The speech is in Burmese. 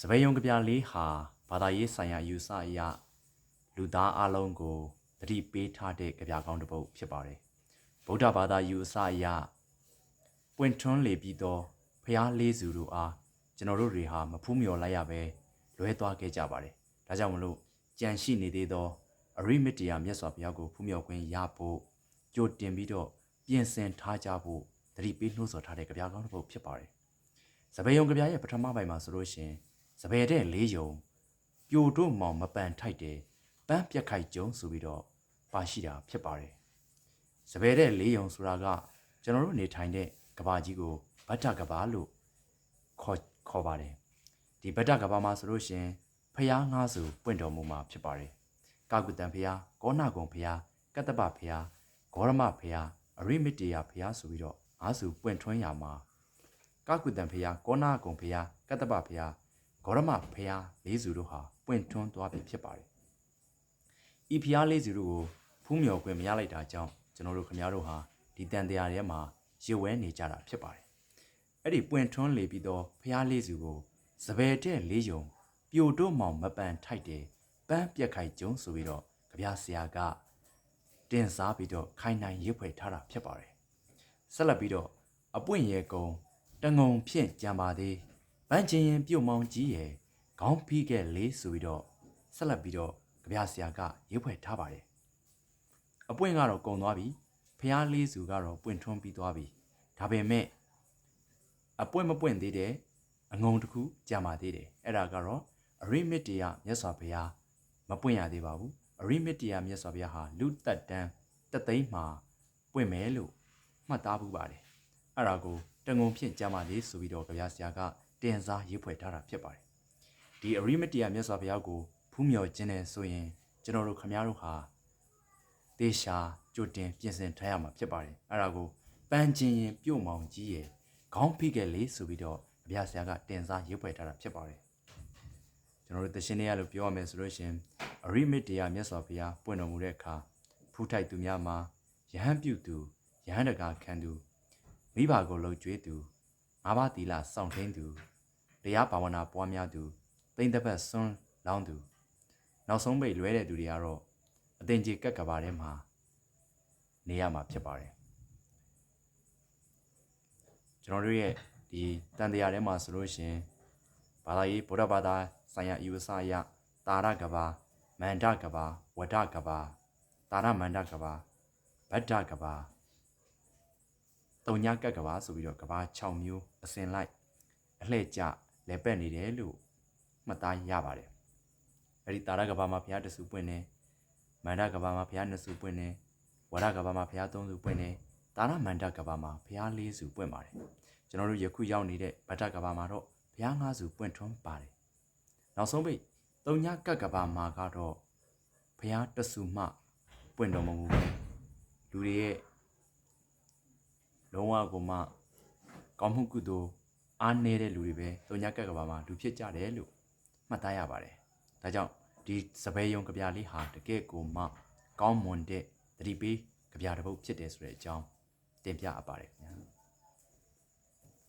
စပယ်ယုံကပြလေးဟာဘာသာရေးဆိုင်ရာယူဆအရလူသားအလုံးကိုတတိပေးထားတဲ့ကြပြကောင်းတစ်ပုဒ်ဖြစ်ပါတယ်ဗုဒ္ဓဘာသာယူဆအရပွင့်ထွန်းလေပြီးသောဖျားလေးစုတို့အားကျွန်တော်တို့တွေဟာမဖူးမြော်လိုက်ရပဲလွဲသွားခဲ့ကြပါတယ်ဒါကြောင့်မလို့ကြံရှိနေသေးသောအရိမတ္တရာမြတ်စွာဘုရားကိုဖူးမြော်ခွင့်ရဖို့ကြိုတင်ပြီးတော့ပြင်ဆင်ထားကြဖို့တတိပေးနှိုးဆော်ထားတဲ့ကြပြကောင်းတစ်ပုဒ်ဖြစ်ပါတယ်စပယ်ယုံကြပြရဲ့ပထမပိုင်းမှာဆိုလို့ရှိရင်စပယ်တဲ့လေးယုံပြိုတို့မောင်မပန်ထိုက်တယ်ပန်းပြက်ခိုက်ကျုံဆိုပြီးတော့ပါရှိတာဖြစ်ပါတယ်စပယ်တဲ့လေးယုံဆိုတာကကျွန်တော်တို့နေထိုင်တဲ့ကဘာကြီးကိုဗတ္တကဘာလို့ခေါ်ပါတယ်ဒီဗတ္တကဘာမှာဆိုလို့ရှိရင်ဖျားငါးစုပွင့်တော်မူမှာဖြစ်ပါတယ်ကာကုတန်ဖျားကောနာကုံဖျားကတ္တပဖျားဂေါရမဖျားအရိမတ္တရာဖျားဆိုပြီးတော့ငါးစုပွင့်ထွန်းရမှာကာကုတန်ဖျားကောနာကုံဖျားကတ္တပဖျားဂေါရမဖျားလေးစုတို့ဟာပွင့်ထွန်းသွားပြီဖြစ်ပါတယ်ဤဖျားလေးစုတို့ကိုဖူးမြော်ခွင့်မရလိုက်တာကြောင့်ကျွန်တော်တို့ခင်ဗျားတို့ဟာဒီတန်တရားထဲမှာရွဝဲနေကြတာဖြစ်ပါတယ်အဲ့ဒီပွင့်ထွန်းလေပြီးတော့ဖျားလေးစုကိုစပယ်တဲ့လေးယုံပြိုတို့မောင်မပန်ထိုက်တယ်ပန်းပြက်ခိုက်ကျုံဆိုပြီးတော့ကြပြဆရာကတင်စားပြီးတော့ခိုင်နိုင်ရွတ်ဖွဲ့ထားတာဖြစ်ပါတယ်ဆက်လက်ပြီးတော့အပွင့်ရဲကုံတငုံဖြင့်ကြံပါသေးဗန်းချင်းရင်ပြုတ်မောင်ကြီးရဲ့ခေါင်းဖိခဲ့လေးဆိုပြီးတော့ဆက်လက်ပြီးတော့ကြပြဆရာကရွတ်ဖွဲ့ထားပါတယ်အပွင့်ကတော့ကုံသွားပြီဖျားလေးစုကတော့ပွင့်ထွန်းပြီးသွားပြီဒါပေမဲ့အပွင့်မပွင့်သေးတဲ့အငုံတစ်ခုကြံပါသေးတယ်အဲ့ဒါကတော့အရိမတ္တရာမြတ်စွာဘုရားမပွင့်ရသေးပါဘူးအရိမတ္တရာမြတ်စွာဘုရားဟာလူသက်တန်းတသိန်းမှာပွင့်မယ်လို့မှတ်သားပူပါတယ်အဲ့ဒါကိုတငုံဖြင့်ကြံပါသေးဆိုပြီးတော့ကြပြဆရာကတင်စားရေးဖွဲ့ထားတာဖြစ်ပါတယ်ဒီအရိမတ္တရာမြတ်စွာဘုရားကိုဖူးမြော်ခြင်းနဲ့ဆိုရင်ကျွန်တော်တို့ခမည်းတော်ဟာတေရှာကြိုတင်ပြင်ဆင်ထားရမှာဖြစ်ပါတယ်အဲ့ဒါကိုပန်းချင်းရင်ပြုတ်မောင်ကြီးရဲ့ခေါင်းဖိခဲ့လေးဆိုပြီးတော့အဗျာဆရာကတင်စားရေးဖွဲ့ထားတာဖြစ်ပါတယ်ကျွန်တော်တို့တရှင်တွေကလို့ပြောရမယ်ဆိုလို့ရှင်အရိမတ္တရာမြတ်စွာဘုရားပွင့်တော်မူတဲ့အခါဖူးထိုက်သူများမှာယဟန်ပြုသူယဟန်တကာခံသူမိဘကိုလှုပ်ကြွေးသူငါးပါးသီလစောင့်ထိန်သူတရားဘာဝနာပွားများသူသိမ့်သက်ပတ်စွန်းလောင်းသူနောက်ဆုံးပိတ်လွဲတဲ့သူတွေကတော့အတင်ကြီးကက်ကဘာထဲမှာနေရမှာဖြစ်ပါတယ်ကျွန်တော်တို့ရဲ့ဒီတန်တရားထဲမှာဆိုလို့ရှင်ဘာသာရေးဗုဒ္ဓဘာသာဆိုင်ရာယူဆအရတာရကဘာမန္တကဘာဝဒကဘာတာရမန္တကဘာဗတ္တကဘာတုံညကက်ကဘာဆိုပြီးတော့ကဘာ6မျိုးအစဉ်လိုက်အလှည့်ကျလဲပက်နေတယ်လို့မှတ်သားရပါတယ်အဲ့ဒီတာရကဘာမှာဘုရားတဆူပွင့်နေမန္တကဘာမှာဘုရား2ဆူပွင့်နေဝဒကဘာမှာဘုရား3ဆူပွင့်နေတာရမန္တကဘာမှာဘုရား4ဆူပွင့်ပါတယ်ကျွန်တော်တို့ယခုရောက်နေတဲ့ဗတ္တကဘာမှာတော့ဘုရား5ဆူပွင့်ထွန်းပါတယ်နောက်ဆုံးပိတ်တုံညကက်ကဘာမှာကတော့ဘုရားတဆူမှပွင့်တော်မမူပဲလူတွေရဲ့လုံးဝကိုမှကောင်းမှုကုသိုလ်အားနည်းတဲ့လူတွေပဲတုံညကက်ကဘာမှာလူဖြစ်ကြတယ်လို့မှတ်သားရပါတယ်ဒါကြောင့်ဒီစပယ်ယုံကြပြလေးဟာတကယ့်ကိုမှကောင်းမွန်တဲ့သတိပေးကြပြတစ်ပုဒ်ဖြစ်တယ်ဆိုတဲ့အကြောင်းတင်ပြအပ်ပါတယ်ခင်ဗျာ